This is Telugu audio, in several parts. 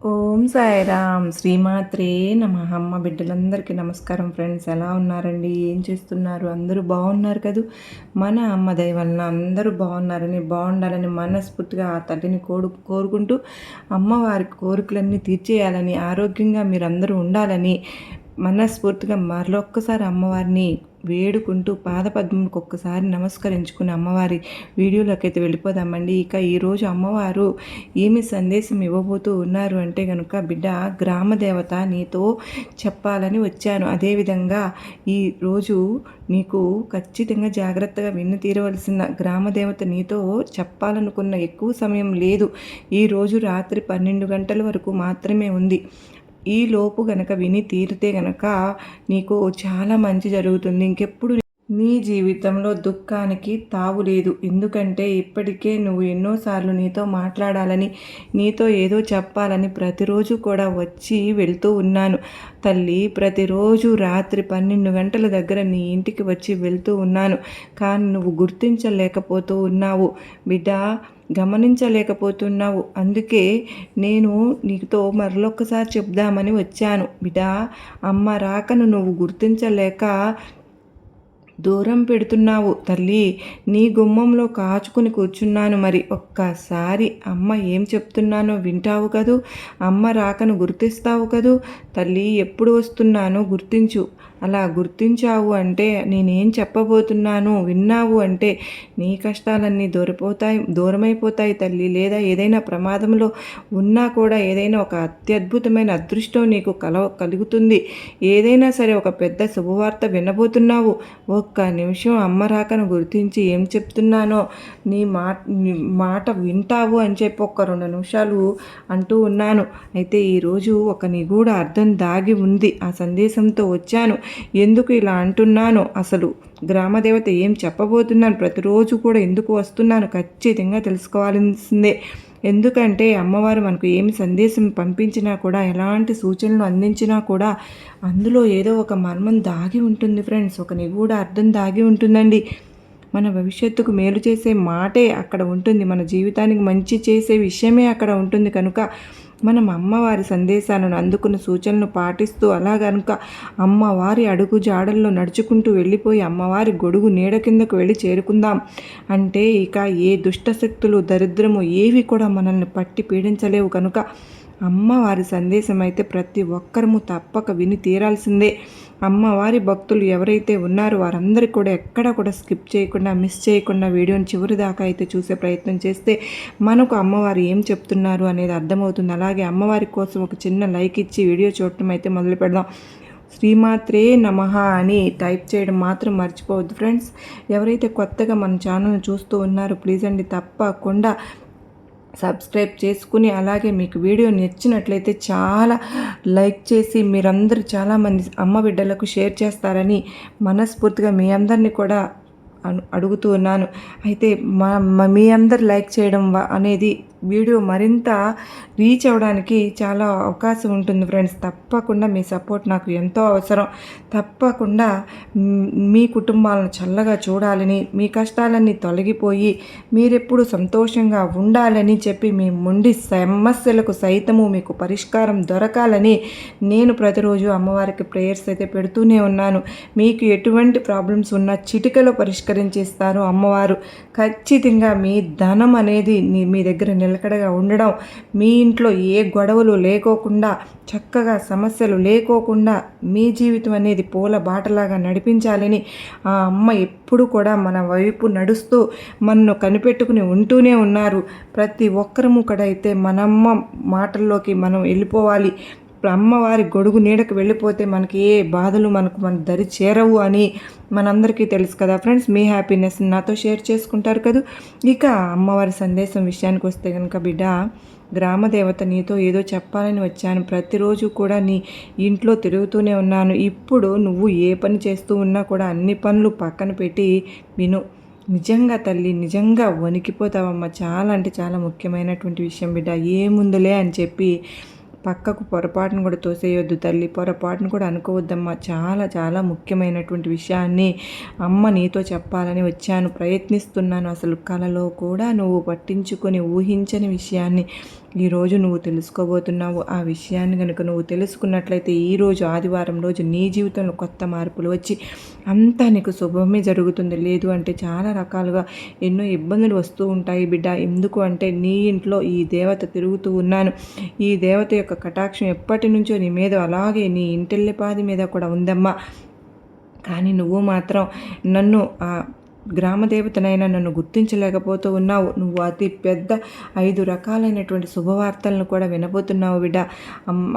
ఓం సాయిరామ్ శ్రీమాత్రే నమః. అమ్మ బిడ్డలందరికీ నమస్కారం ఫ్రెండ్స్. ఎలా ఉన్నారండి? ఏం చేస్తున్నారు? అందరూ బాగున్నారు కదూ? మన అమ్మ దయ వలన అందరూ బాగుండాలని మనస్ఫూర్తిగా ఆ తల్లిని కోరుకుంటూ అమ్మవారి కోరికలన్నీ తీర్చేయాలని, ఆరోగ్యంగా మీరందరూ ఉండాలని మనస్ఫూర్తిగా మరొక్కసారి అమ్మవారిని వేడుకుంటూ పాదపద్మకు ఒక్కసారి నమస్కరించుకుని అమ్మవారి వీడియోలోకి అయితే వెళ్ళిపోదామండి. ఇక ఈరోజు అమ్మవారు ఏమి సందేశం ఇవ్వబోతూ ఉన్నారు అంటే కనుక, బిడ్డ గ్రామదేవత నీతో చెప్పాలని వచ్చాను. అదేవిధంగా ఈరోజు నీకు ఖచ్చితంగా జాగ్రత్తగా విని తీరవలసిన గ్రామదేవత నీతో చెప్పాలనుకున్న ఎక్కువ సమయం లేదు. ఈరోజు రాత్రి 12 గంటల వరకు మాత్రమే ఉంది. ఈలోపు గనక విని తీరితే గనక నీకు చాలా మంచి జరుగుతుంది. ఇంకెప్పుడు నీ జీవితంలో దుఃఖానికి తావు లేదు. ఎందుకంటే ఇప్పటికే నువ్వు ఎన్నోసార్లు నీతో మాట్లాడాలని, నీతో ఏదో చెప్పాలని ప్రతిరోజు కూడా వచ్చి వెళ్తూ ఉన్నాను తల్లి. ప్రతిరోజు రాత్రి 12 గంటల దగ్గర నీ ఇంటికి వచ్చి వెళ్తూ ఉన్నాను. కానీ నువ్వు గుర్తించలేకపోతూ ఉన్నావు బిడ్డ, గమనించలేకపోతున్నావు. అందుకే నేను నీతో మరొకసారి చెప్దామని వచ్చాను బిడ్డ. అమ్మ రాకను నువ్వు గుర్తించలేక దూరం పెడుతున్నావు తల్లి. నీ గుమ్మంలో కాచుకుని కూర్చున్నాను. మరి ఒక్కసారి అమ్మ ఏం చెప్తున్నానో వింటావు కదూ? అమ్మ రాకను గుర్తిస్తావు కదూ తల్లి? ఎప్పుడు వస్తున్నానో గుర్తించు. అలా గుర్తించావు అంటే నేనేం చెప్పబోతున్నాను విన్నావు అంటే నీ కష్టాలన్నీ దూరమైపోతాయి తల్లి. లేదా ఏదైనా ప్రమాదంలో ఉన్నా కూడా ఏదైనా ఒక అత్యద్భుతమైన అదృష్టం నీకు కలుగుతుంది. ఏదైనా సరే ఒక పెద్ద శుభవార్త వినబోతున్నావు. ఒక్క నిమిషం అమ్మ రాకను గుర్తించి ఏం చెప్తున్నానో నీ మాట వింటావు అని చెప్పి ఒక్క 2 నిమిషాలు అంటూ ఉన్నాను. అయితే ఈరోజు ఒక నిగూఢ అర్థం దాగి ఉంది. ఆ సందేశంతో వచ్చాను. ఎందుకు ఇలా అంటున్నాను, అసలు గ్రామదేవత ఏం చెప్పబోతున్నాను, ప్రతిరోజు కూడా ఎందుకు వస్తున్నాను ఖచ్చితంగా తెలుసుకోవాల్సిందే. ఎందుకంటే అమ్మవారు మనకు ఏమి సందేశం పంపించినా కూడా, ఎలాంటి సూచనలు అందించినా కూడా అందులో ఏదో ఒక మర్మం దాగి ఉంటుంది ఫ్రెండ్స్. ఒక నిగూఢ అర్థం దాగి ఉంటుందండి. మన భవిష్యత్తుకు మేలు చేసే మాటే అక్కడ ఉంటుంది. మన జీవితానికి మంచి చేసే విషయమే అక్కడ ఉంటుంది. కనుక మనం అమ్మవారి సందేశాలను అందుకున్న సూచనలు పాటిస్తూ అలా కనుక అమ్మవారి అడుగు జాడల్లో నడుచుకుంటూ వెళ్ళిపోయి అమ్మవారి గొడుగు నీడ కిందకు వెళ్ళి చేరుకుందాం అంటే ఇక ఏ దుష్టశక్తులు, దరిద్రము ఏవి కూడా మనల్ని పట్టి పీడించలేవు. కనుక అమ్మవారి సందేశం అయితే ప్రతి ఒక్కరము తప్పక విని తీరాల్సిందే. అమ్మవారి భక్తులు ఎవరైతే ఉన్నారో వారందరికీ కూడా ఎక్కడ కూడా స్కిప్ చేయకుండా, మిస్ చేయకుండా వీడియోని చివరి దాకా అయితే చూసే ప్రయత్నం చేస్తే మనకు అమ్మవారు ఏం చెప్తున్నారు అనేది అర్థమవుతుంది. అలాగే అమ్మవారి కోసం ఒక చిన్న లైక్ ఇచ్చి వీడియో చూడటం అయితే మొదలు పెడదాం. శ్రీమాత్రే నమః అని టైప్ చేయడం మాత్రం మర్చిపోవద్దు ఫ్రెండ్స్. ఎవరైతే కొత్తగా మన ఛానల్ని చూస్తూ ఉన్నారో ప్లీజ్ అండి తప్పకుండా సబ్స్క్రైబ్ చేసుకుని, అలాగే మీకు వీడియో నచ్చినట్లయితే చాలా లైక్ చేసి మీరందరూ చాలామంది అమ్మ బిడ్డలకు షేర్ చేస్తారని మనస్ఫూర్తిగా మీ అందరినీ కూడా అడుగుతూ ఉన్నాను. అయితే మీ అందరు లైక్ చేయడం అనేది వీడియో మరింత రీచ్ అవ్వడానికి చాలా అవకాశం ఉంటుంది ఫ్రెండ్స్. తప్పకుండా మీ సపోర్ట్ నాకు ఎంతో అవసరం. తప్పకుండా మీ కుటుంబాలను చల్లగా చూడాలని, మీ కష్టాలన్నీ తొలగిపోయి మీరెప్పుడు సంతోషంగా ఉండాలని చెప్పి మీ మొండి సమస్యలకు సైతము మీకు పరిష్కారం దొరకాలని నేను ప్రతిరోజు అమ్మవారికి ప్రేయర్స్ అయితే పెడుతూనే ఉన్నాను. మీకు ఎటువంటి ప్రాబ్లమ్స్ ఉన్నా చిటికలో పరిష్కరించేస్తారు అమ్మవారు. ఖచ్చితంగా మీ ధనం అనేది మీ దగ్గర నిలకడగా ఉండడం, మీ ఇంట్లో ఏ గొడవలు లేకోకుండా, చక్కగా సమస్యలు లేకోకుండా మీ జీవితం అనేది పూల బాటలాగా నడిపించాలని ఆ అమ్మ ఎప్పుడు కూడా మన వైపు నడుస్తూ మనను కనిపెట్టుకుని ఉంటూనే ఉన్నారు. ప్రతి ఒక్కరము కూడా అయితే మనమ్మ మాటల్లోకి మనం వెళ్ళిపోవాలి. అమ్మవారి గొడుగు నీడకు వెళ్ళిపోతే మనకి ఏ బాధలు మన దరి చేరవు అని మనందరికీ తెలుసు కదా ఫ్రెండ్స్. మీ హ్యాపీనెస్ నాతో షేర్ చేసుకుంటారు కదా. ఇక అమ్మవారి సందేశం విషయానికి వస్తే కనుక, బిడ్డ గ్రామదేవత నీతో ఏదో చెప్పాలని వచ్చాను. ప్రతిరోజు కూడా నీ ఇంట్లో తిరుగుతూనే ఉన్నాను. ఇప్పుడు నువ్వు ఏ పని చేస్తూ ఉన్నా కూడా అన్ని పనులు పక్కన పెట్టి విను. నిజంగా తల్లి, నిజంగా వణికిపోతావమ్మా. చాలా అంటే చాలా ముఖ్యమైనటువంటి విషయం బిడ్డ. ఏముందులే అని చెప్పి పక్కకు పొరపాటును కూడా తోసేయొద్దు తల్లి. పొరపాటును కూడా అనుకోవద్దమ్మా. చాలా చాలా ముఖ్యమైనటువంటి విషయాన్ని అమ్మ నీతో చెప్పాలని వచ్చాను. ప్రయత్నిస్తున్నాను. అసలు కలలో కూడా నువ్వు పట్టించుకొని ఊహించని విషయాన్ని ఈరోజు నువ్వు తెలుసుకోబోతున్నావు. ఆ విషయాన్ని కనుక నువ్వు తెలుసుకున్నట్లయితే ఈరోజు ఆదివారం రోజు నీ జీవితంలో కొత్త మార్పులు వచ్చి అంతా నీకు శుభమే జరుగుతుంది. లేదు అంటే చాలా రకాలుగా ఎన్నో ఇబ్బందులు వస్తూ ఉంటాయి బిడ్డ. ఎందుకు అంటే నీ ఇంట్లో ఈ దేవత తిరుగుతూ ఉన్నాను. ఈ దేవత యొక్క కటాక్షం ఎప్పటి నుంచో నీ మీద అలాగే నీ ఇంటిల్లిపాది మీద కూడా ఉందమ్మా. కానీ నువ్వు మాత్రం నన్ను గ్రామదేవతనైనా నన్ను గుర్తించలేకపోతూ ఉన్నావు. నువ్వు అతి పెద్ద 5 రకాలైనటువంటి శుభవార్తలను కూడా వినబోతున్నావు బిడ్డ.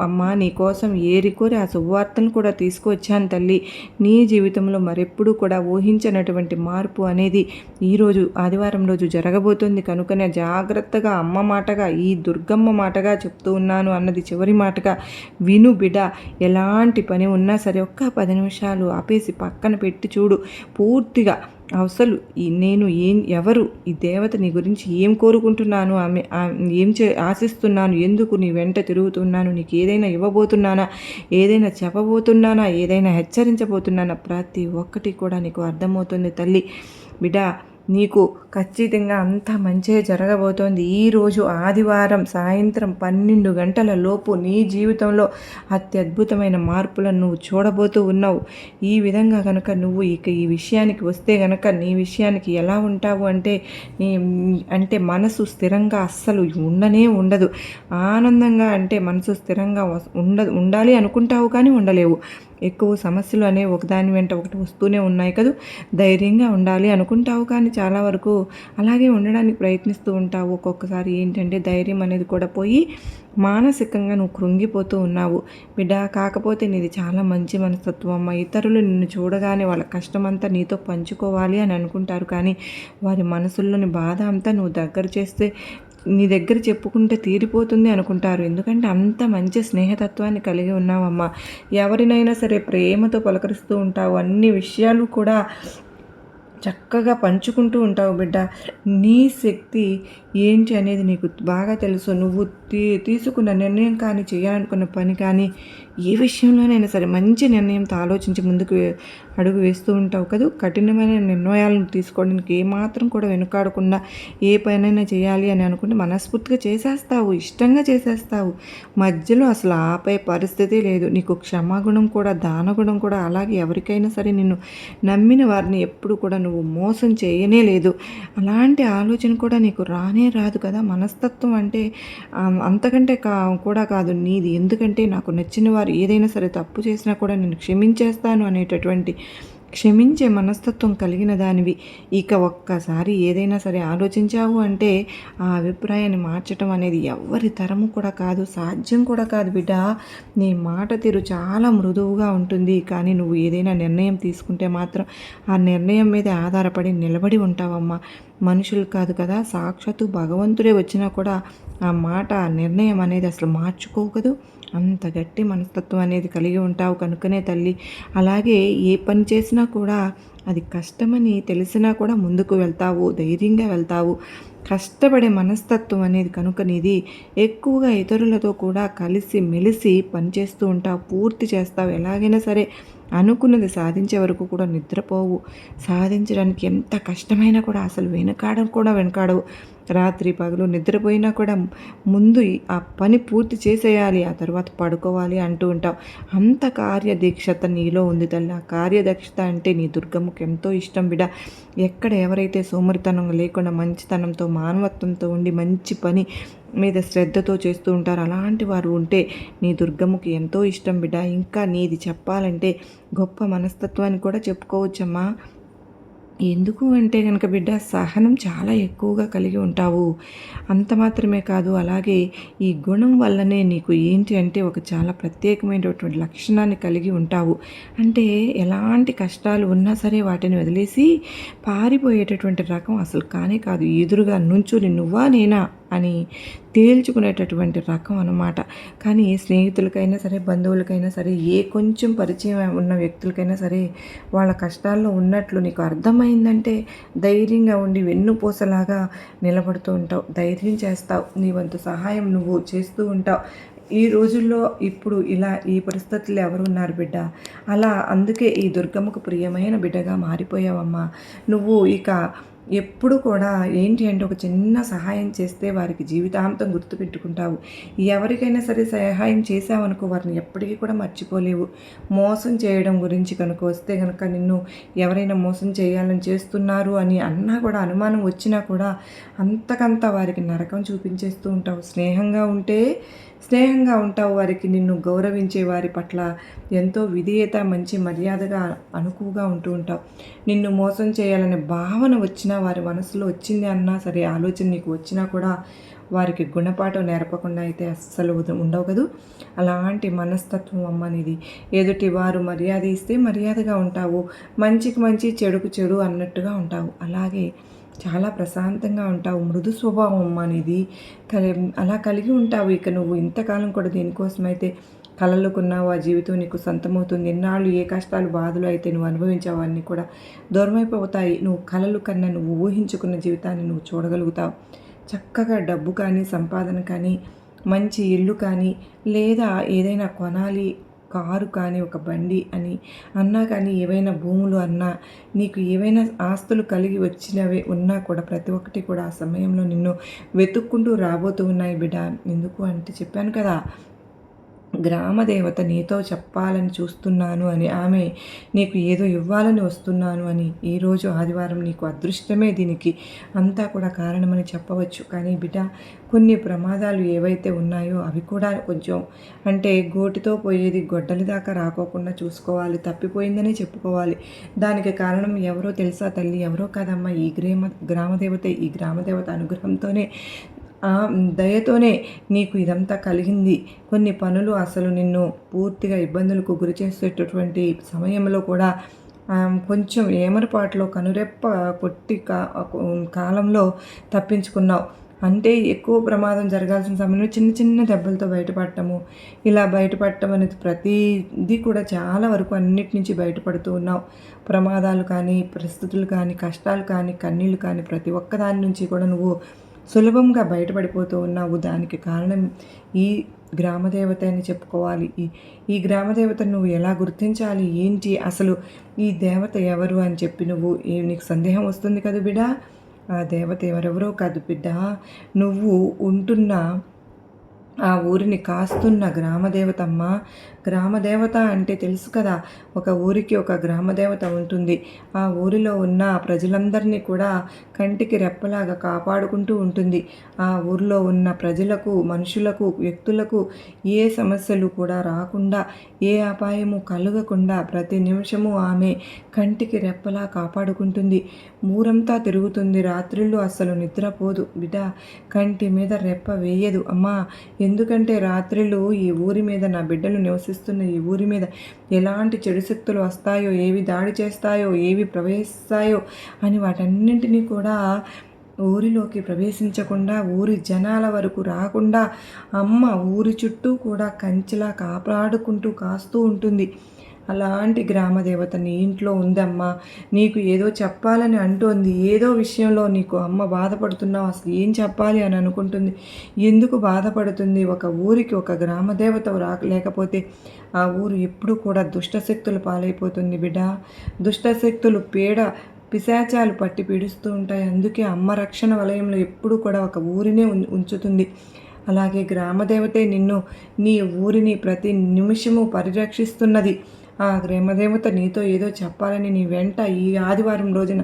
అమ్మా నీకోసం ఏరికోరి ఆ శుభవార్తను కూడా తీసుకువచ్చాను తల్లి. నీ జీవితంలో మరెప్పుడూ కూడా ఊహించినటువంటి మార్పు అనేది ఈరోజు ఆదివారం రోజు జరగబోతుంది. కనుకనే జాగ్రత్తగా అమ్మ మాటగా ఈ దుర్గమ్మ మాటగా చెప్తూ ఉన్నాను అన్నది చివరి మాటగా విను బిడ్డ. ఎలాంటి పని ఉన్నా సరే ఒక్క 10 నిమిషాలు ఆపేసి పక్కన పెట్టి చూడు. పూర్తిగా అసలు నేను ఎవరు, ఈ దేవత నీ గురించి ఏం కోరుకుంటున్నాను, ఏం ఆశిస్తున్నాను, ఎందుకు నీ వెంట తిరుగుతున్నాను, నీకు ఏదైనా ఇవ్వబోతున్నానా, ఏదైనా చెప్పబోతున్నానా, ఏదైనా హెచ్చరించబోతున్నానా, ప్రతి ఒక్కటి కూడా నీకు అర్థమవుతుంది తల్లి. బిడ్డ నీకు ఖచ్చితంగా అంతా మంచే జరగబోతోంది. ఈరోజు ఆదివారం సాయంత్రం 12 గంటల లోపు నీ జీవితంలో అత్యద్భుతమైన మార్పులను నువ్వు చూడబోతూ ఉన్నావు. ఈ విధంగా కనుక నువ్వు ఈ విషయానికి వస్తే కనుక నీ విషయానికి ఎలా ఉంటావు అంటే మనసు స్థిరంగా అస్సలు ఉండదు. ఆనందంగా అంటే మనసు స్థిరంగా ఉండాలి అనుకుంటావు కానీ ఉండలేవు. ఎక్కువ సమస్యలు అనేవి ఒకదాని వెంట ఒకటి వస్తూనే ఉన్నాయి కదా. ధైర్యంగా ఉండాలి అనుకుంటావు కానీ చాలా వరకు అలాగే ఉండడానికి ప్రయత్నిస్తూ ఉంటావు. ఒక్కొక్కసారి ఏంటంటే ధైర్యం అనేది కూడా పోయి మానసికంగా నువ్వు కృంగిపోతూ ఉన్నావు బిడ్డ. కాకపోతే నీది చాలా మంచి మనస్తత్వం అమ్మ. ఇతరులు నిన్ను చూడగానే వాళ్ళ కష్టమంతా నీతో పంచుకోవాలి అని అనుకుంటారు, కానీ వారి మనసుల్లోని బాధ అంతా నువ్వు దగ్గర చేస్తే నీ దగ్గర చెప్పుకుంటే తీరిపోతుంది అనుకుంటారు. ఎందుకంటే అంత మంచి స్నేహతత్వాన్ని కలిగి ఉన్నావమ్మా. ఎవరినైనా సరే ప్రేమతో పలకరిస్తూ ఉంటావు. అన్ని విషయాలు కూడా చక్కగా పంచుకుంటూ ఉంటావు బిడ్డ. నీ శక్తి ఏంటి అనేది నీకు బాగా తెలుసు. నువ్వు తీసుకున్న నిర్ణయం కానీ చేయాలనుకున్న పని కానీ ఏ విషయంలోనైనా సరే మంచి నిర్ణయంతో ఆలోచించి ముందుకు అడుగు వేస్తూ ఉంటావు కదా. కఠినమైన నిర్ణయాలను తీసుకోవడానికి ఏమాత్రం కూడా వెనుకాడకుండా ఏ పనైనా చేయాలి అని అనుకుంటే మనస్ఫూర్తిగా చేసేస్తావు, ఇష్టంగా చేసేస్తావు. మధ్యలో అసలు ఆపే పరిస్థితి లేదు. నీకు క్షమాగుణం కూడా దానగుణం కూడా అలాగే. ఎవరికైనా సరే నిన్ను నమ్మిన వారిని ఎప్పుడు కూడా నువ్వు మోసం చేయనే లేదు. అలాంటి ఆలోచన కూడా నీకు రాదు కదా. మనస్తత్వం అంటే అంతకంటే కూడా కాదు నీది. ఎందుకంటే నాకు నచ్చిన వారు ఏదైనా సరే తప్పు చేసినా కూడా నేను క్షమించేస్తాను అనేటటువంటి క్షమించే మనస్తత్వం కలిగిన దానివి. ఇక ఒక్కసారి ఏదైనా సరే ఆలోచించావు అంటే ఆ అభిప్రాయాన్ని మార్చడం అనేది ఎవరి తరము కూడా కాదు, సాధ్యం కూడా కాదు బిడ్డ. నీ మాట తీరు చాలా మృదువుగా ఉంటుంది, కానీ నువ్వు ఏదైనా నిర్ణయం తీసుకుంటే మాత్రం ఆ నిర్ణయం మీద ఆధారపడి నిలబడి ఉంటావమ్మా. మనుషులు కాదు కదా, సాక్షాత్తు భగవంతుడే వచ్చినా కూడా ఆ మాట ఆ నిర్ణయం అనేది అసలు మార్చుకోవు కదా. అంత గట్టి మనస్తత్వం అనేది కలిగి ఉంటావు కనుకనే తల్లి. అలాగే ఏ పని చేసినా కూడా అది కష్టమని తెలిసినా కూడా ముందుకు వెళ్తావు, ధైర్యంగా వెళ్తావు. కష్టపడే మనస్తత్వం అనేది కనుక నీది. ఎక్కువగా ఇతరులతో కూడా కలిసి మెలిసి పనిచేస్తూ ఉంటావు, పూర్తి చేస్తావు. ఎలాగైనా సరే అనుకున్నది సాధించే వరకు కూడా నిద్రపోవు. సాధించడానికి ఎంత కష్టమైనా కూడా అసలు వెనకాడవు. రాత్రి పగలు నిద్రపోయినా కూడా ముందు ఆ పని పూర్తి చేసేయాలి, ఆ తర్వాత పడుకోవాలి అంటూ ఉంటావు. అంత కార్యదీక్షత నీలో ఉంది తల్లి. ఆ కార్యదక్షత అంటే నీ దుర్గమ్మకు ఎంతో ఇష్టం బిడ్డ. ఎక్కడ ఎవరైతే సోమరితనం లేకుండా మంచితనంతో మానవత్వంతో ఉండి మంచి పని మీద శ్రద్ధతో చేస్తూ ఉంటారు, అలాంటి వారు ఉంటే నీ దుర్గమ్మకి ఎంతో ఇష్టం బిడ్డ. ఇంకా నీది చెప్పాలంటే గొప్ప మనస్తత్వాన్ని కూడా చెప్పుకోవచ్చమ్మా. ఎందుకు అంటే కనుక బిడ్డ సహనం చాలా ఎక్కువగా కలిగి ఉంటావు. అంత మాత్రమే కాదు, అలాగే ఈ గుణం వల్లనే నీకు ఏంటి అంటే ఒక చాలా ప్రత్యేకమైనటువంటి లక్షణాన్ని కలిగి ఉంటావు. అంటే ఎలాంటి కష్టాలు ఉన్నా సరే వాటిని వదిలేసి పారిపోయేటటువంటి రకం అసలు కానే కాదు. ఎదురుగా నుంచుని నువ్వా నేనా అని తేల్చుకునేటటువంటి రకం అన్నమాట. కానీ స్నేహితులకైనా సరే, బంధువులకైనా సరే, ఏ కొంచెం పరిచయం ఉన్న వ్యక్తులకైనా సరే వాళ్ళ కష్టాల్లో ఉన్నట్లు నీకు అర్థమైందంటే ధైర్యంగా ఉండి వెన్నుపూసలాగా నిలబడుతూ ఉంటావు, ధైర్యం చేస్తావు, నీ వంతు సహాయం నువ్వు చేస్తూ ఉంటావు. ఈ రోజుల్లో ఇప్పుడు ఈ పరిస్థితుల్లో ఎవరు ఉన్నారు బిడ్డ? అందుకే ఈ దుర్గమ్మకు ప్రియమైన బిడ్డగా మారిపోయావమ్మా. నువ్వు ఇక ఎప్పుడు కూడా ఏంటి అంటే ఒక చిన్న సహాయం చేస్తే వారికి జీవితాంతం గుర్తుపెట్టుకుంటావు. ఎవరికైనా సరే సహాయం చేశావనుకో వారిని ఎప్పటికీ కూడా మర్చిపోలేవు. మోసం చేయడం గురించి కనుక వస్తే గనక నిన్ను ఎవరైనా మోసం చేయాలని చేస్తున్నారు అని అన్నా కూడా అనుమానం వచ్చినా కూడా అంతకంత వారికి నరకం చూపించేస్తూ ఉంటావు. స్నేహంగా ఉంటావు. వారికి నిన్ను గౌరవించే వారి పట్ల ఎంతో విధేయత, మంచి మర్యాదగా అనుకువగా ఉంటూ ఉంటావు. నిన్ను మోసం చేయాలనే భావన వచ్చినా వారి మనసులో వచ్చింది అన్నా సరే ఆలోచన నీకు వచ్చినా కూడా వారికి గుణపాఠం నేర్పకుండా అయితే అస్సలు ఉండవు కదూ. అలాంటి మనస్తత్వం అమ్మ నీది. ఎదుటి వారు మర్యాద ఇస్తే మర్యాదగా ఉంటావు, మంచికి మంచి చెడుకు చెడు అన్నట్టుగా ఉంటావు. అలాగే చాలా ప్రశాంతంగా ఉంటావు. మృదు స్వభావం అమ్మ నీది. అలా కలిగి ఉంటావు. ఇక నువ్వు ఇంతకాలం కూడా దేనికోసమైతే కలలుకున్నావు ఆ జీవితం నీకు సొంతమవుతుంది. ఎన్నాళ్ళు ఏ కష్టాలు బాధలు అయితే నువ్వు అనుభవించావు అన్నీ కూడా దూరమైపోతాయి. నువ్వు కలలు కన్నా నువ్వు ఊహించుకున్న జీవితాన్ని నువ్వు చూడగలుగుతావు. చక్కగా డబ్బు కానీ, సంపాదన కానీ, మంచి ఇల్లు కానీ, లేదా ఏదైనా కొనాలి, కారు కానీ, ఒక బండి అని అన్నా కానీ, ఏవైనా భూములు అన్నా, నీకు ఏవైనా ఆస్తులు కలిగి వచ్చినవి ఉన్నా కూడా ప్రతి ఒక్కటి కూడా ఆ సమయంలో నిన్ను వెతుక్కుంటూ రాబోతూ ఉన్నాయి బిడ్డ. ఎందుకు అంటే చెప్పాను కదా, గ్రామదేవత నీతో చెప్పాలని చూస్తున్నాను అని, ఆమె నీకు ఏదో ఇవ్వాలని వస్తున్నాను అని. ఈరోజు ఆదివారం నీకు అదృష్టమే దీనికి అంతా కూడా కారణమని చెప్పవచ్చు. కానీ బిడ్డ, కొన్ని ప్రమాదాలు ఏవైతే ఉన్నాయో అవి కూడా కొంచెం అంటే గోటితో పోయేది గొడ్డలి దాకా రాకోకుండా చూసుకోవాలి. తప్పిపోయిందనే చెప్పుకోవాలి. దానికి కారణం ఎవరో తెలుసా తల్లి? ఎవరో కాదమ్మా, ఈ గ్రామదేవత అనుగ్రహంతోనే, దయతోనే నీకు ఇదంతా కలిగింది. కొన్ని పనులు అసలు నిన్ను పూర్తిగా ఇబ్బందులకు గురి చేసేటటువంటి సమయంలో కూడా కొంచెం ఏమరపాటులో కనురెప్ప కొట్టి కాలంలో తప్పించుకున్నావు. అంటే ఎక్కువ ప్రమాదం జరగాల్సిన సమయంలో చిన్న చిన్న దెబ్బలతో బయటపడటము, ఇలా బయటపడటం అనేది ప్రతిదీ కూడా చాలా వరకు అన్నిటి నుంచి బయటపడుతూ ఉన్నావు. ప్రమాదాలు కానీ, పరిస్థితులు కానీ, కష్టాలు కానీ, కన్నీళ్ళు కానీ, ప్రతి ఒక్క దాని నుంచి కూడా నువ్వు సులభంగా బయటపడిపోతూ ఉన్నావు. దానికి కారణం ఈ గ్రామదేవత అని చెప్పుకోవాలి. ఈ గ్రామదేవతను నువ్వు ఎలా గుర్తించాలి, ఏంటి అసలు ఈ దేవత ఎవరు అని చెప్పి నీకు సందేహం వస్తుంది కదా బిడ్డ. ఆ దేవత ఎవరెవరో కాదు బిడ్డ, నువ్వు ఉంటున్న ఆ ఊరిని కాస్తున్న గ్రామదేవతమ్మ. గ్రామదేవత అంటే తెలుసు కదా, ఒక ఊరికి ఒక గ్రామదేవత ఉంటుంది. ఆ ఊరిలో ఉన్న ప్రజలందరినీ కూడా కంటికి రెప్పలాగా కాపాడుకుంటూ ఉంటుంది. ఆ ఊరిలో ఉన్న ప్రజలకు, మనుషులకు, వ్యక్తులకు ఏ సమస్యలు కూడా రాకుండా, ఏ అపాయము కలగకుండా ప్రతి నిమిషము ఆమె కంటికి రెప్పలా కాపాడుకుంటుంది. ఊరంతా తిరుగుతుంది. రాత్రిళ్ళు అస్సలు నిద్రపోదు బిడ్డ. కంటి మీద రెప్ప వేయదు అమ్మా. ఎందుకంటే రాత్రిళ్ళు ఈ ఊరి మీద, నా బిడ్డలు నివసిస్తున్న ఈ ఊరి మీద ఎలాంటి చెడు శక్తులు వస్తాయో, ఏవి దాడి చేస్తాయో, ఏవి ప్రవేశిస్తాయో అని వాటన్నింటినీ కూడా ఊరిలోకి ప్రవేశించకుండా, ఊరి జనాల వరకు రాకుండా అమ్మ ఊరి చుట్టూ కూడా కంచెలా కాపాడుకుంటూ కాస్తూ ఉంటుంది. అలాంటి గ్రామదేవత నీ ఇంట్లో ఉందమ్మా. నీకు ఏదో చెప్పాలని అంటోంది. ఏదో విషయంలో నీకు అమ్మ బాధపడుతున్నావు. అసలు ఏం చెప్పాలి అని అనుకుంటుంది. ఎందుకు బాధపడుతుంది? ఒక ఊరికి ఒక గ్రామదేవత లేకపోతే ఆ ఊరు ఎప్పుడు కూడా దుష్టశక్తులు పాలైపోతుంది బిడ్డ. దుష్టశక్తులు పిశాచాలు పట్టి పీడిస్తూ ఉంటాయి. అందుకే అమ్మ రక్షణ వలయంలో ఎప్పుడు కూడా ఒక ఊరినే ఉంచుతుంది. అలాగే గ్రామదేవతే నీ ఊరిని ప్రతి నిమిషము పరిరక్షిస్తున్నది. ఆ గ్రామదేవత నీతో ఏదో చెప్పాలని నీ వెంట ఈ ఆదివారం రోజున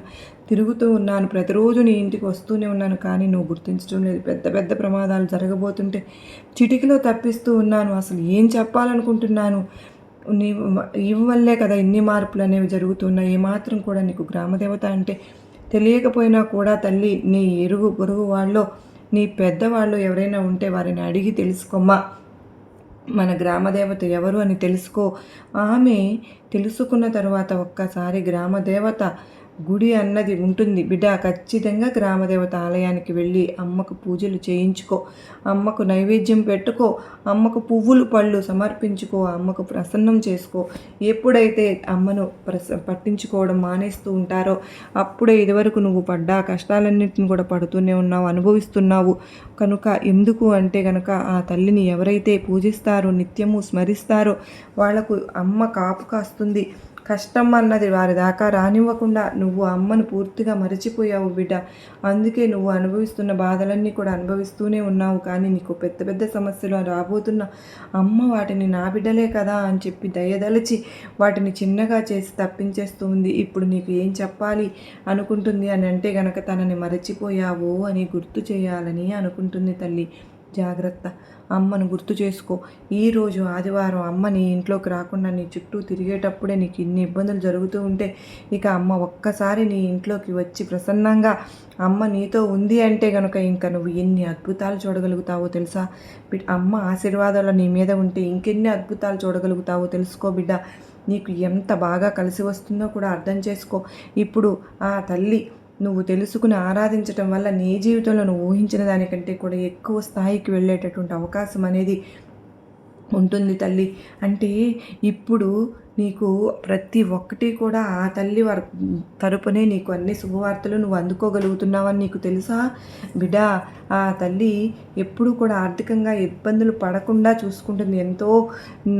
తిరుగుతూ ఉన్నాను. ప్రతిరోజు నీ ఇంటికి వస్తూనే ఉన్నాను, కానీ నువ్వు గుర్తించడం లేదు. పెద్ద పెద్ద ప్రమాదాలు జరగబోతుంటే చిటికలో తప్పిస్తూ ఉన్నాను. అసలు ఏం చెప్పాలనుకుంటున్నాను? ఇవల్లే కదా ఇన్ని మార్పులు అనేవి జరుగుతున్నాయి. ఏమాత్రం కూడా నీకు గ్రామదేవత అంటే తెలియకపోయినా కూడా తల్లి, నీ ఇరుగు పొరుగు వాళ్ళు, నీ పెద్దవాళ్ళు ఎవరైనా ఉంటే వారిని అడిగి తెలుసుకోమ్మా. మన గ్రామదేవత ఎవరు అని తెలుసుకో. ఆమె తెలుసుకున్న తర్వాత ఒక్కసారి గ్రామదేవత గుడి అన్నది ఉంటుంది బిడ్డ. ఖచ్చితంగా గ్రామదేవత ఆలయానికి వెళ్ళి అమ్మకు పూజలు చేయించుకో, అమ్మకు నైవేద్యం పెట్టుకో, అమ్మకు పువ్వులు పళ్ళు సమర్పించుకో, అమ్మకు ప్రసన్నం చేసుకో. ఎప్పుడైతే అమ్మను పట్టించుకోవడం మానేస్తూ ఉంటారో అప్పుడే ఇదివరకు నువ్వు పడ్డా కష్టాలన్నింటిని కూడా పడుతూనే ఉన్నావు, అనుభవిస్తున్నావు. కనుక ఎందుకు అంటే కనుక ఆ తల్లిని ఎవరైతే పూజిస్తారో, నిత్యము స్మరిస్తారో వాళ్లకు అమ్మ కాపు కాస్తుంది. కష్టం అన్నది వారి దాకా రానివ్వకుండా నువ్వు అమ్మను పూర్తిగా మరచిపోయావు బిడ్డ. అందుకే నువ్వు అనుభవిస్తున్న బాధలన్నీ కూడా అనుభవిస్తూనే ఉన్నావు. కానీ నీకు పెద్ద పెద్ద సమస్యలు రాబోతున్న అమ్మ వాటిని నా బిడ్డలే కదా అని చెప్పి దయదలిచి వాటిని చిన్నగా చేసి తప్పించేస్తూ ఉంది. ఇప్పుడు నీకు ఏం చెప్పాలి అనుకుంటుంది అని అంటే గనక తనని మరచిపోయావు అని గుర్తు చేయాలని అనుకుంటుంది తల్లి. జాగ్రత్త, అమ్మను గుర్తు చేసుకో. ఈరోజు ఆదివారం అమ్మ నీ ఇంట్లోకి రాకుండా నీ చుట్టూ తిరిగేటప్పుడే నీకు ఇన్ని ఇబ్బందులు జరుగుతూ ఉంటే ఇక అమ్మ ఒక్కసారి నీ ఇంట్లోకి వచ్చి ప్రసన్నంగా అమ్మ నీతో ఉంది అంటే కనుక ఇంకా నువ్వు ఎన్ని అద్భుతాలు చూడగలుగుతావో తెలుసా? అమ్మ ఆశీర్వాదాలు నీ మీద ఉంటే ఇంకెన్ని అద్భుతాలు చూడగలుగుతావో తెలుసుకో బిడ్డ. నీకు ఎంత బాగా కలిసి వస్తుందో కూడా అర్థం చేసుకో. ఇప్పుడు ఆ తల్లి నువ్వు తెలుసుకుని ఆరాధించటం వల్ల నీ జీవితంలో నువ్వు ఊహించిన దానికంటే కూడా ఎక్కువ స్థాయికి వెళ్ళేటటువంటి అవకాశం అనేది ఉంటుంది తల్లి. అంటే ఇప్పుడు నీకు ప్రతి ఒక్కటి కూడా ఆ తల్లి తరపునే నీకు అన్ని శుభవార్తలు నువ్వు అందుకోగలుగుతున్నావని నీకు తెలుసా బిడ్డ? ఆ తల్లి ఎప్పుడూ కూడా ఆర్థికంగా ఇబ్బందులు పడకుండా చూసుకుంటుంది, ఎంతో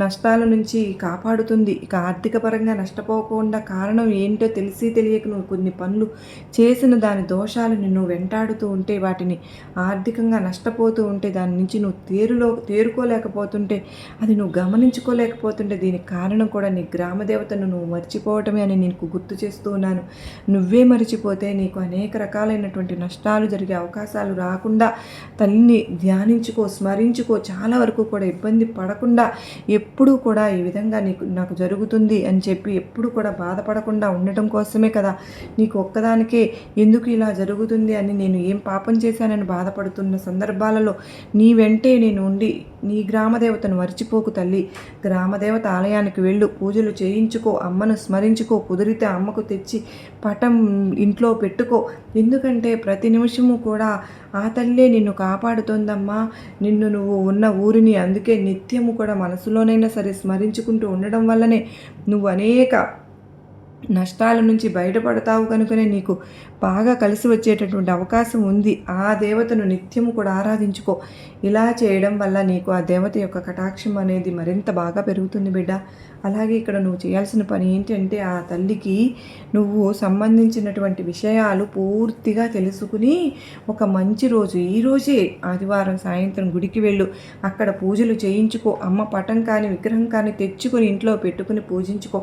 నష్టాల నుంచి కాపాడుతుంది. ఇక ఆర్థిక పరంగా నష్టపోకుండా కారణం ఏంటో తెలిసి తెలియక నువ్వు కొన్ని పనులు చేసిన దాని దోషాలు నిన్ను వెంటాడుతూ ఉంటే, వాటిని ఆర్థికంగా నష్టపోతూ ఉంటే, దాని నుంచి నువ్వు తేరుకోలేకపోతుంటే, అది నువ్వు గమనించుకోలేకపోతుంటే దీనికి కారణం కూడా నీ గ్రామదేవతను నువ్వు మర్చిపోవటమే అని నీకు గుర్తు చేస్తూ ఉన్నాను. నువ్వే మర్చిపోతే నీకు అనేక రకాలైనటువంటి నష్టాలు జరిగే అవకాశాలు రాకుండా తల్లిని ధ్యానించుకో, స్మరించుకో. చాలా వరకు కూడా ఇబ్బంది పడకుండా ఎప్పుడూ కూడా ఈ విధంగా నాకు జరుగుతుంది అని చెప్పి ఎప్పుడు కూడా బాధపడకుండా ఉండటం కోసమే కదా నీకు ఒక్కదానికే ఎందుకు ఇలా జరుగుతుంది అని, నేను ఏం పాపం చేశానని బాధపడుతున్న సందర్భాలలో నీ వెంటే నేను ఉండి నీ గ్రామదేవతను మర్చిపోకు తల్లి. గ్రామదేవత ఆలయానికి వెళ్ళు, పూజలు చేయించుకో, అమ్మను స్మరించుకో. కుదిరితే అమ్మకు తెచ్చి పటం ఇంట్లో పెట్టుకో. ఎందుకంటే ప్రతి నిమిషము కూడా ఆ తల్లే నిన్ను కాపాడుతోందమ్మా, నిన్ను నువ్వు ఉన్న ఊరిని. అందుకే నిత్యము కూడా మనసులోనైనా సరే స్మరించుకుంటూ ఉండడం వల్లనే నువ్వు అనేక నష్టాల నుంచి బయటపడతావు. కనుకనే నీకు బాగా కలిసి వచ్చేటటువంటి అవకాశం ఉంది. ఆ దేవతను నిత్యము కూడా ఆరాధించుకో. ఇలా చేయడం వల్ల నీకు ఆ దేవత యొక్క కటాక్షం అనేది మరింత బాగా పెరుగుతుంది బిడ్డ. అలాగే ఇక్కడ నువ్వు చేయాల్సిన పని ఏంటంటే, ఆ తల్లికి నువ్వు సంబంధించినటువంటి విషయాలు పూర్తిగా తెలుసుకుని ఒక మంచి రోజు, ఈరోజే ఆదివారం సాయంత్రం గుడికి వెళ్ళు, అక్కడ పూజలు చేయించుకో. అమ్మ పటం కానీ విగ్రహం కానీ తెచ్చుకొని ఇంట్లో పెట్టుకుని పూజించుకో.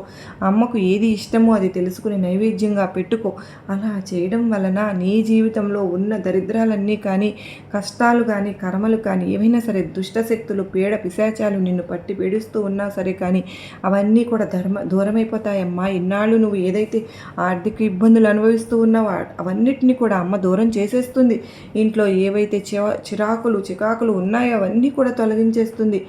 అమ్మకు ఏది ఇష్టమో అది తెలుసుకుని నైవేద్యంగా పెట్టుకో. అలా చేయడం వలన నీ జీవితంలో ఉన్న దరిద్రాలన్నీ కానీ, కష్టాలు కానీ, కర్మలు కానీ, ఏవైనా సరే దుష్టశక్తులు, పీడ పిశాచాలు నిన్ను పట్టి పీడిస్తూ ఉన్నా సరే కానీ అవన్నీ కూడా దూరమైపోతాయమ్మా. ఇన్నాళ్ళు నువ్వు ఏదైతే ఆర్థిక ఇబ్బందులు అనుభవిస్తూ ఉన్నావో అవన్నిటిని కూడా అమ్మ దూరం చేసేస్తుంది. ఇంట్లో ఏవైతే చికాకులు ఉన్నాయో అవన్నీ కూడా తొలగించేస్తుంది.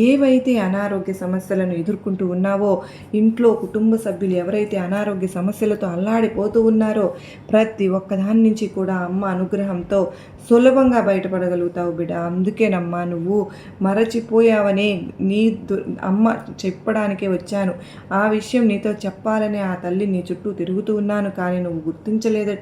ఏవైతే అనారోగ్య సమస్యలను ఎదుర్కొంటూ ఉన్నావో, ఇంట్లో కుటుంబ సభ్యులు ఎవరైతే అనారోగ్య సమస్యలతో అల్లాడిపోతూ ఉన్నారో ప్రతి ఒక్కదాని నుంచి కూడా అమ్మ అనుగ్రహంతో సులభంగా బయటపడగలుగుతావు బిడ్డ. అందుకేనమ్మా నువ్వు మరచిపోయావని అమ్మ చెప్పడానికే వచ్చాను. ఆ విషయం నీతో చెప్పాలని ఆ తల్లి నీ చుట్టూ తిరుగుతూ ఉన్నాను, కానీ నువ్వు గుర్తించలేదు.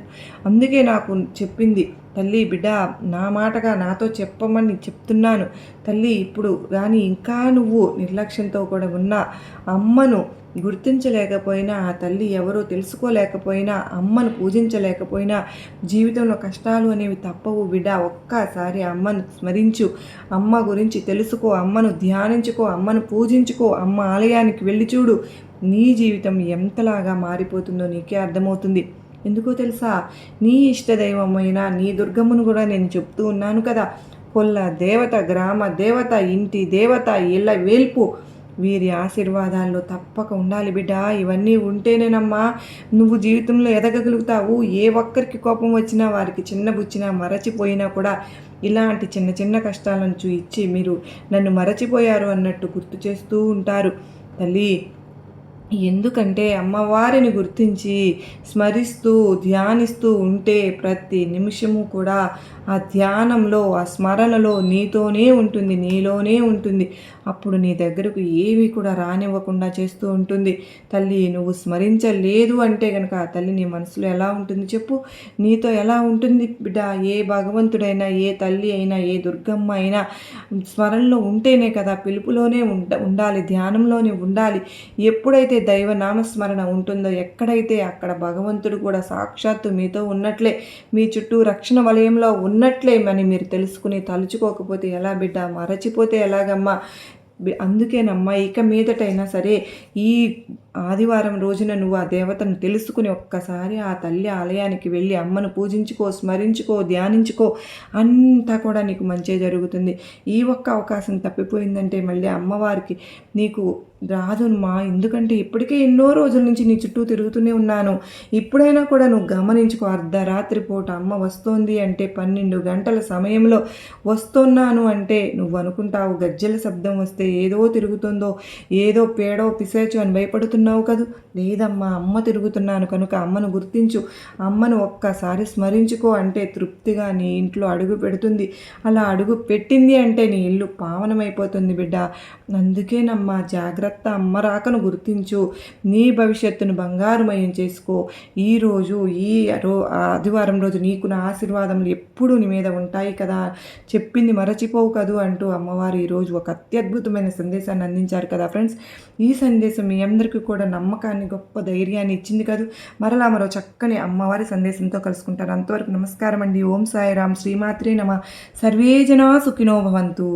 అందుకే నాకు చెప్పింది, తల్లి బిడ్డ నా మాటగా నాతో చెప్పమని చెప్తున్నాను తల్లి. ఇప్పుడు కానీ ఇంకా నువ్వు నిర్లక్ష్యంతో కూడా ఉన్న అమ్మను గుర్తించలేకపోయినా, ఆ తల్లి ఎవరో తెలుసుకోలేకపోయినా, అమ్మను పూజించలేకపోయినా జీవితంలో కష్టాలు అనేవి తప్పవు బిడ్డ. ఒక్కసారి అమ్మను స్మరించు, అమ్మ గురించి తెలుసుకో, అమ్మను ధ్యానించుకో, అమ్మను పూజించుకో, అమ్మ ఆలయానికి వెళ్ళి చూడు. నీ జీవితం ఎంతలాగా మారిపోతుందో నీకే అర్థమవుతుంది. ఎందుకో తెలుసా? నీ ఇష్టదైవమైన నీ దుర్గమ్మను కూడా నేను చెప్తూ ఉన్నాను కదా. కొల్ల దేవత, గ్రామ దేవత, ఇంటి దేవత, ఇళ్ళ వేల్పు, వీరి ఆశీర్వాదాల్లో తప్పక ఉండాలి బిడ్డ. ఇవన్నీ ఉంటేనేనమ్మా నువ్వు జీవితంలో ఎదగగలుగుతావు. ఏ ఒక్కరికి కోపం వచ్చినా, వారికి చిన్న బుచ్చినా, మరచిపోయినా కూడా ఇలాంటి చిన్న చిన్న కష్టాలను ఇచ్చి మీరు నన్ను మరచిపోయారు అన్నట్టు గుర్తు చేస్తూ ఉంటారు తల్లి. ఎందుకంటే అమ్మవారిని గుర్తించి స్మరిస్తూ ధ్యానిస్తూ ఉంటే ప్రతి నిమిషము కూడా ఆ ధ్యానంలో, ఆ స్మరణలో నీతోనే ఉంటుంది, నీలోనే ఉంటుంది. అప్పుడు నీ దగ్గరకు ఏవి కూడా రానివ్వకుండా చేస్తూ ఉంటుంది తల్లి. నువ్వు స్మరించలేదు అంటే కనుక ఆ తల్లి నీ మనసులో ఎలా ఉంటుంది చెప్పు? నీతో ఎలా ఉంటుంది బిడ్డ? ఏ భగవంతుడైనా, ఏ తల్లి అయినా, ఏ దుర్గమ్మ అయినా స్మరణలో ఉంటేనే కదా, పిలుపులోనే ఉండాలి, ధ్యానంలోనే ఉండాలి. ఎప్పుడైతే ఎక్కడైతే దైవ నామస్మరణ ఉంటుందో, ఎక్కడైతే అక్కడ భగవంతుడు కూడా సాక్షాత్తు మీతో ఉన్నట్లే, మీ చుట్టూ రక్షణ వలయంలో ఉన్నట్లే అని మీరు తెలుసుకుని తలుచుకోకపోతే ఎలా బిడ్డ, మరచిపోతే ఎలాగమ్మా? అందుకేనమ్మా ఇక మీదటైనా సరే ఈ ఆదివారం రోజున నువ్వు ఆ దేవతను తెలుసుకుని ఒక్కసారి ఆ తల్లి ఆలయానికి వెళ్ళి అమ్మను పూజించుకో, స్మరించుకో, ధ్యానించుకో, అంతా కూడా నీకు మంచే జరుగుతుంది. ఈ ఒక్క అవకాశం తప్పిపోయిందంటే మళ్ళీ అమ్మవారికి నీకు రాదుమ్మా. ఎందుకంటే ఇప్పటికే ఎన్నో రోజుల నుంచి నీ చుట్టూ తిరుగుతూనే ఉన్నాను. ఇప్పుడైనా కూడా నువ్వు గమనించుకో. అర్ధరాత్రి పూట అమ్మ వస్తోంది అంటే 12 గంటల సమయంలో వస్తున్నాను అంటే నువ్వు అనుకుంటావు గజ్జెల శబ్దం వస్తే ఏదో తిరుగుతుందో, ఏదో పేడో పిశాచో అని భయపడుతున్నావు కదూ. లేదమ్మా, అమ్మ తిరుగుతున్నాను కనుక అమ్మను గుర్తించు, అమ్మను ఒక్కసారి స్మరించుకో అంటే తృప్తిగా నీ ఇంట్లో అడుగు పెడుతుంది. అలా అడుగు పెట్టింది అంటే నీ ఇల్లు పావనమైపోతుంది బిడ్డ. అందుకేనమ్మా జాగ్రత్త. అమ్మ రాకను గుర్తించు, నీ భవిష్యత్తును బంగారుమయం చేసుకో. ఈరోజు ఆదివారం రోజు నీకు నా ఆశీర్వాదములు ఎప్పుడూ నీ మీద ఉంటాయి కదా, చెప్పింది మరచిపోవు కదూ అంటూ అమ్మవారు ఈరోజు ఒక అత్యద్భుతమైన సందేశాన్ని అందించారు కదా ఫ్రెండ్స్. ఈ సందేశం మీ అందరికీ కూడా నమ్మకాన్ని, గొప్ప ధైర్యాన్ని ఇచ్చింది కదా. మరలా మరో చక్కని అమ్మవారి సందేశంతో కలుసుకుంటారు. అంతవరకు నమస్కారం అండి. ఓం సాయిరాం. శ్రీమాత్రే నమః. సర్వే జనా సుఖినో భవంతు.